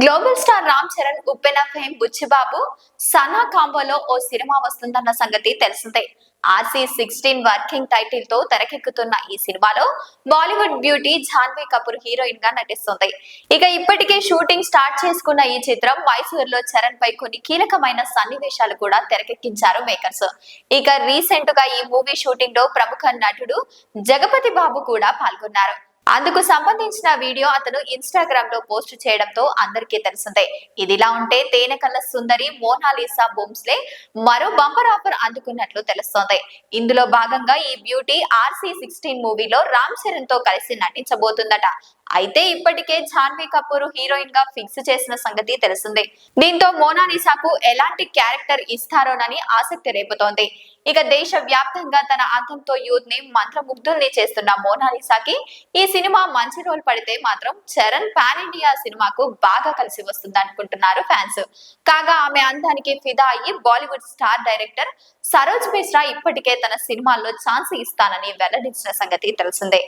Global star Ram Charan ఉప్పెన fame Buchibabu Sana కాంబోలో ఓ cinema వస్తుందన్న సంగతి తెలిసిందే. RC16 వర్కింగ్ టైటిల్ తో తెరకెక్కుతున్న ఈ సినిమాలో బాలీవుడ్ బ్యూటీ జాన్వీ కపూర్ హీరోయిన్ గా నటిస్తుంది. ఇక ఇప్పటికే షూటింగ్ స్టార్ట్ చేసుకున్న ఈ చిత్రం మైసూరులో చరణ్ పై కొన్ని కీలకమైన సన్నివేశాలు కూడా తెరకెక్కించారు మేకర్స్. ఇక రీసెంట్ గా ఈ మూవీ షూటింగ్ లో ప్రముఖ నటుడు జగపతి బాబు కూడా పాల్గొన్నారు. అందుకు సంబంధించిన వీడియో అతను ఇన్స్టాగ్రామ్ లో పోస్ట్ చేయడంతో అందరికీ తెలిసిందే. ఇదిలా ఉంటే తేనెకల్ల సుందరి మోనాలిసా బోమ్స్లే మరో బంపర్ ఆఫర్ అందుకున్నట్లు తెలుస్తోంది. ఇందులో భాగంగా ఈ బ్యూటీ RC16 మూవీలో రామ్ చరణ్ తో కలిసి నటించబోతుందట. అయితే ఇప్పటికే జాన్వీ కపూర్ హీరోయిన్ గా ఫిక్స్ చేసిన సంగతి తెలిసిందే. దీంతో మోనాలిసాకు ఎలాంటి క్యారెక్టర్ ఇస్తారోనని ఆసక్తి రేపుతోంది. ఇక దేశ వ్యాప్తంగా తన అందంతో యూత్ ని మంత్రముగ్ధుల్ని చేస్తున్న మోనాలిసాకి ఈ సినిమా మంచి రోల్ పడితే మాత్రం చరణ్ పాన్ ఇండియా సినిమాకు బాగా కలిసి వస్తుంది అనుకుంటున్నారు ఫ్యాన్స్. కాగా ఆమె అందానికి ఫిదా అయ్యి బాలీవుడ్ స్టార్ డైరెక్టర్ సరోజ్ మిశ్రా ఇప్పటికే తన సినిమాల్లో ఛాన్స్ ఇస్తానని వెల్లడించిన సంగతి తెలిసిందే.